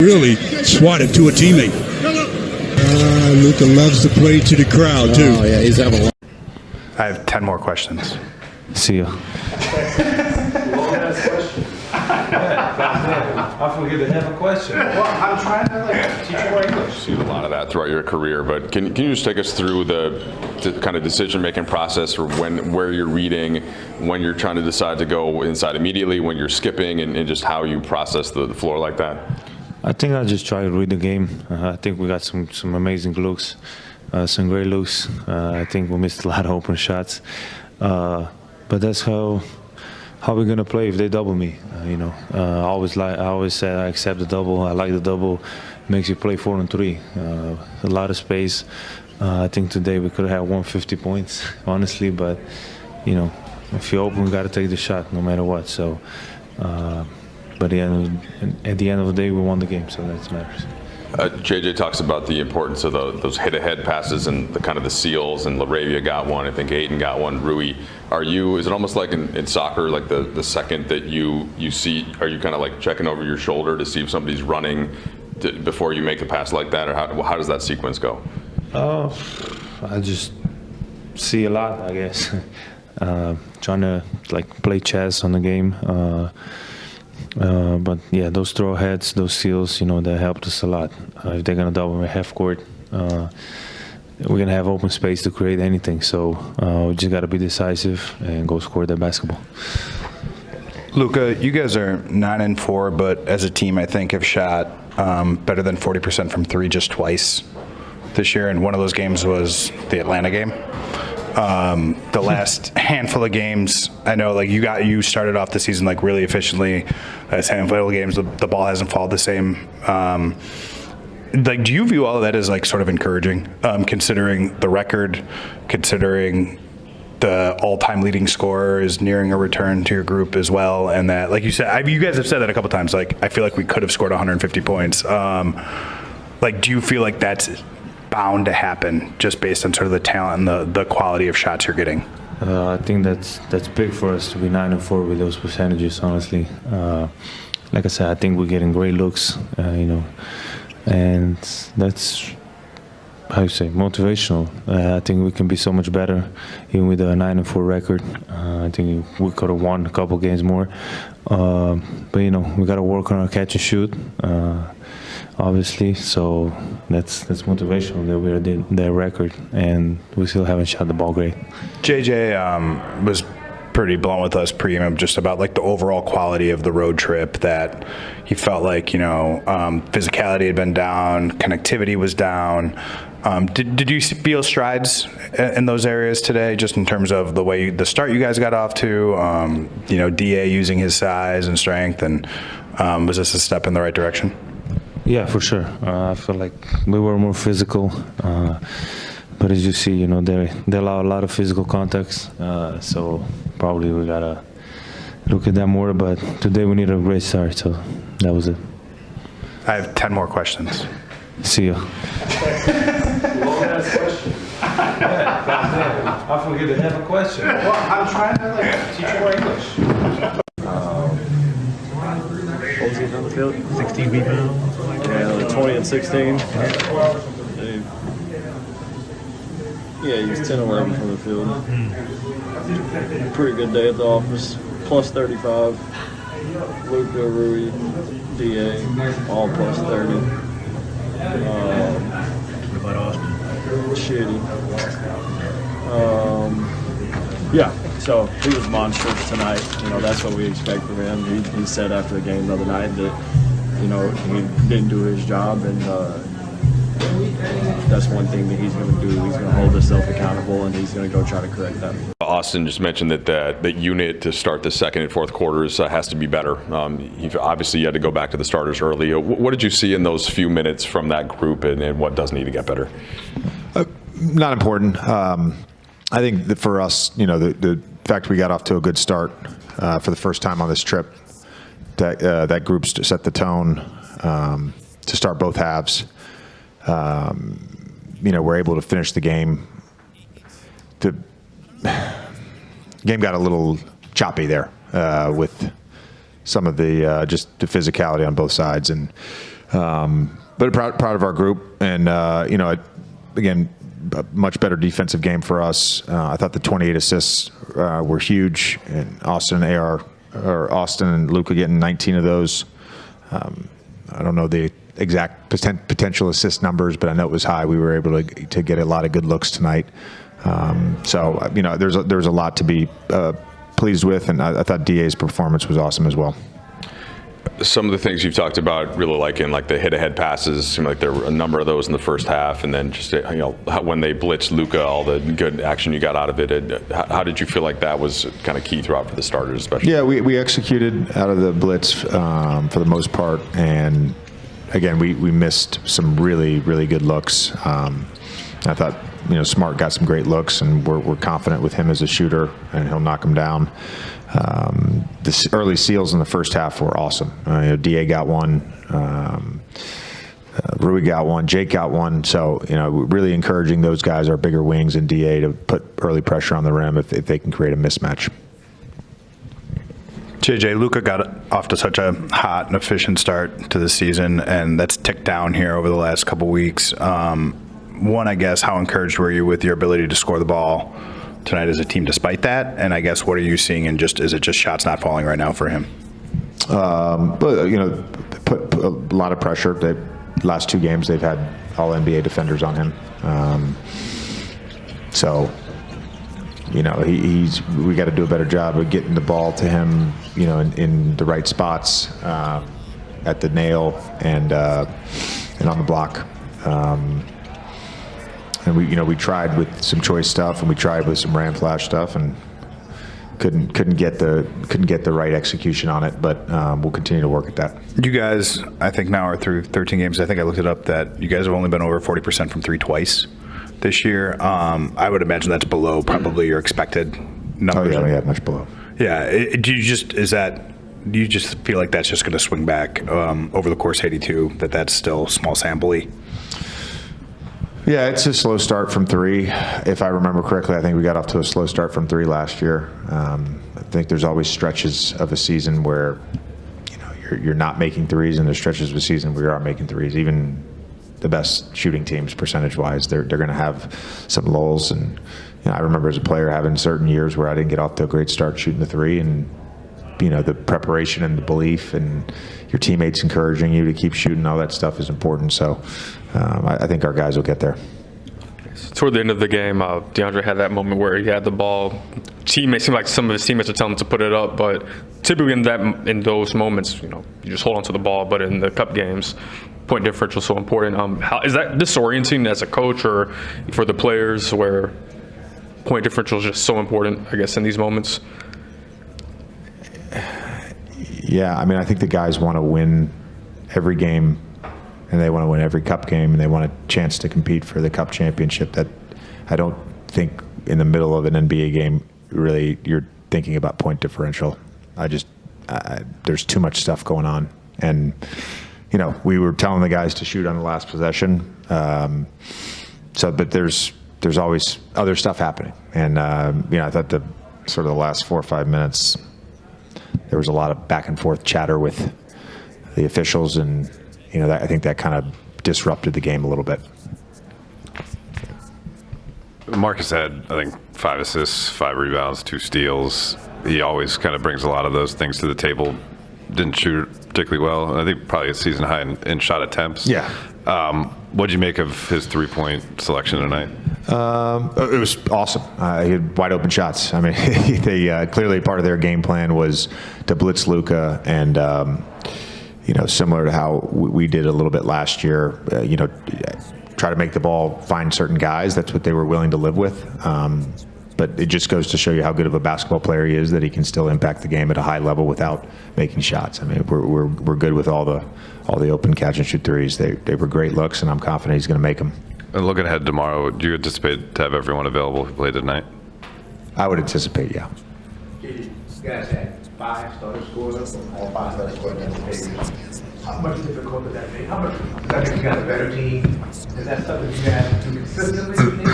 Really swatted to a teammate. Luka loves to play to the crowd, too. Oh, yeah, he's having a lot. I have 10 more questions. See you. I forget to have a question. Well, I'm trying to teach you more English. Seen a lot of that throughout your career, but can you just take us through the kind of decision-making process, or where you're reading, when you're trying to decide to go inside immediately, when you're skipping, and just how you process the floor like that? I think I just try to read the game. I think we got some amazing looks, some great looks. I think we missed a lot of open shots, but that's how we're gonna play if they double me. I always said I accept the double. I like the double. Makes you play 4 on 3. A lot of space. I think today we could have had 150 points, honestly. But if you're open, we got to take the shot no matter what. So, but at the end of the day, we won the game, so that matters. JJ talks about the importance of those hit-ahead passes and the kind of the seals, and LaRavia got one. I think Ayton got one. Rui, is it almost like in soccer, like the second that you see, are you kind of like checking over your shoulder to see if somebody's running before you make a pass like that, or how does that sequence go? I just see a lot, I guess. Trying to play chess on the game. But yeah, those throw heads, those seals, that helped us a lot. If they're gonna double me half court, we're gonna have open space to create anything. So we just gotta be decisive and go score that basketball. Luka, you guys are 9-4, but as a team, I think have shot better than 40% from 3 just twice this year, and one of those games was the Atlanta game. The last handful of games, I know you started off the season really efficiently. As handful of games, the ball hasn't followed the same. Do you view all of that as sort of encouraging, considering the record, considering the all-time leading scorer is nearing a return to your group as well, and that, like you said, you guys have said that a couple times. I feel like we could have scored 150 points. Do you feel like that's bound to happen just based on sort of the talent and the quality of shots you're getting? I think that's big for us to be 9-4 with those percentages, honestly. Like I said, I think we're getting great looks, and that's, how you say, motivational. I think we can be so much better, even with a 9-4 record. I think we could have won a couple games more, but we got to work on our catch and shoot. Obviously, so that's motivational that we're their record, and we still haven't shot the ball great. JJ was pretty blunt with us pre-game just about the overall quality of the road trip, that he felt physicality had been down, connectivity was down. Did you feel strides in those areas today, just in terms of the start you guys got off to, DA using his size and strength, and was this a step in the right direction? Yeah, for sure. I feel like we were more physical, but as you see, they allow a lot of physical contacts. So probably we gotta look at that more. But today we need a great start, so that was it. I have 10 more questions. See you. I forget to have a question. Well, I'm trying to teach you more English. What was he on the field? 16 rebounds. Yeah, 20 and 16. Yeah, he was 10-11 from the field. Pretty good day at the office. Plus 35. Luka, Rui, DA, all plus 30. What about Austin? Shitty. Yeah, so he was monstrous tonight. That's what we expect from him. He said after the game the other night that, he didn't do his job, and that's one thing that he's going to do. He's going to hold himself accountable, and he's going to go try to correct that. Austin just mentioned that that unit to start the second and fourth quarters has to be better. Obviously, you had to go back to the starters early. What did you see in those few minutes from that group, and what does need to get better? Not important. I think that for us, the fact we got off to a good start for the first time on this trip, that group set the tone to start both halves. We're able to finish the game. The game got a little choppy there with some of the just the physicality on both sides, and But proud of our group, and again, a much better defensive game for us. I thought the 28 assists were huge, and Austin and Luka getting 19 of those. I don't know the exact potential assist numbers, but I know it was high. We were able to get a lot of good looks tonight. So there's a lot to be pleased with, and I thought DA's performance was awesome as well. Some of the things you've talked about, really liking like the hit-ahead passes, seemed like there were a number of those in the first half, and then just when they blitzed Luka, all the good action you got out of it. How did you feel like that was kind of key throughout for the starters, especially? Yeah, we executed out of the blitz for the most part, and again, we missed some really good looks. I thought Smart got some great looks, and we're confident with him as a shooter, and he'll knock them down. The early seals in the first half were awesome. DA got one, Rui got one, Jake got one. So really encouraging those guys, our bigger wings, and DA to put early pressure on the rim if they can create a mismatch. JJ, Luka got off to such a hot and efficient start to the season, and that's ticked down here over the last couple weeks. One, I guess, how encouraged were you with your ability to score the ball tonight as a team despite that? And I guess, what are you seeing, and is it just shots not falling right now for him? But put a lot of pressure. The last 2 games they've had all NBA defenders on him. So we got to do a better job of getting the ball to him, in the right spots, at the nail and on the block. And we tried with some choice stuff, and we tried with some ram flash stuff, and couldn't get the right execution on it. But we'll continue to work at that. You guys, I think now are through 13 games. I think I looked it up that you guys have only been over 40% from 3 twice this year. I would imagine that's below probably your expected numbers. Oh yeah, much below. Yeah. Do you just feel like that's just going to swing back over the course of 82? That's still small sample-y? Yeah, it's a slow start from 3. If I remember correctly, I think we got off to a slow start from 3 last year. I think there's always stretches of a season where you're not making threes, and there's stretches of a season where you are making threes. Even the best shooting teams, percentage-wise, they're going to have some lulls. And I remember as a player having certain years where I didn't get off to a great start shooting the 3, and the preparation and the belief and your teammates encouraging you to keep shooting, all that stuff is important. So I think our guys will get there. Toward the end of the game, DeAndre had that moment where he had the ball. Teammates seemed like some of his teammates are telling him to put it up, but typically in those moments, you just hold on to the ball. But in the cup games, point differential is so important. How is that disorienting as a coach or for the players, where point differential is just so important, I guess, in these moments? Yeah, I think the guys want to win every game, and they want to win every cup game, and they want a chance to compete for the cup championship. That I don't think in the middle of an NBA game really you're thinking about point differential. There's too much stuff going on, and we were telling the guys to shoot on the last possession. But there's always other stuff happening, and I thought the last 4 or 5 minutes, there was a lot of back and forth chatter with the officials, and I think that kind of disrupted the game a little bit. Marcus had, I think, 5 assists, 5 rebounds, 2 steals. He always kind of brings a lot of those things to the table. Didn't shoot particularly well. I think probably a season high in shot attempts. Yeah. What did you make of his 3-point selection tonight? It was awesome. He had wide open shots. They clearly part of their game plan was to blitz Luka, and similar to how we did a little bit last year. Try to make the ball find certain guys. That's what they were willing to live with. But it just goes to show you how good of a basketball player he is, that he can still impact the game at a high level without making shots. We're good with all the open catch and shoot threes. They were great looks, and I'm confident he's going to make them. And looking ahead tomorrow, do you anticipate to have everyone available who played tonight? I would anticipate, yeah. You guys had 5 starters scored up, all 5 starters scored against the Patriots. How much difficult would that be? How much does that make you guys a better team? Is that something you guys do consistently?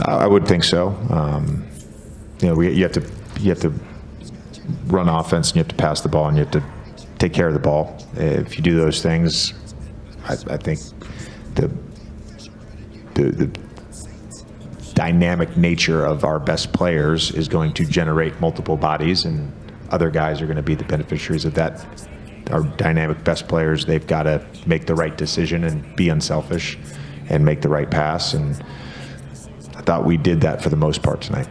I would think so. You have to run offense, and you have to pass the ball, and you have to take care of the ball. If you do those things, I think the dynamic nature of our best players is going to generate multiple bodies, and other guys are going to be the beneficiaries of that. Our dynamic best players, they've got to make the right decision and be unselfish and make the right pass, and I thought we did that for the most part tonight.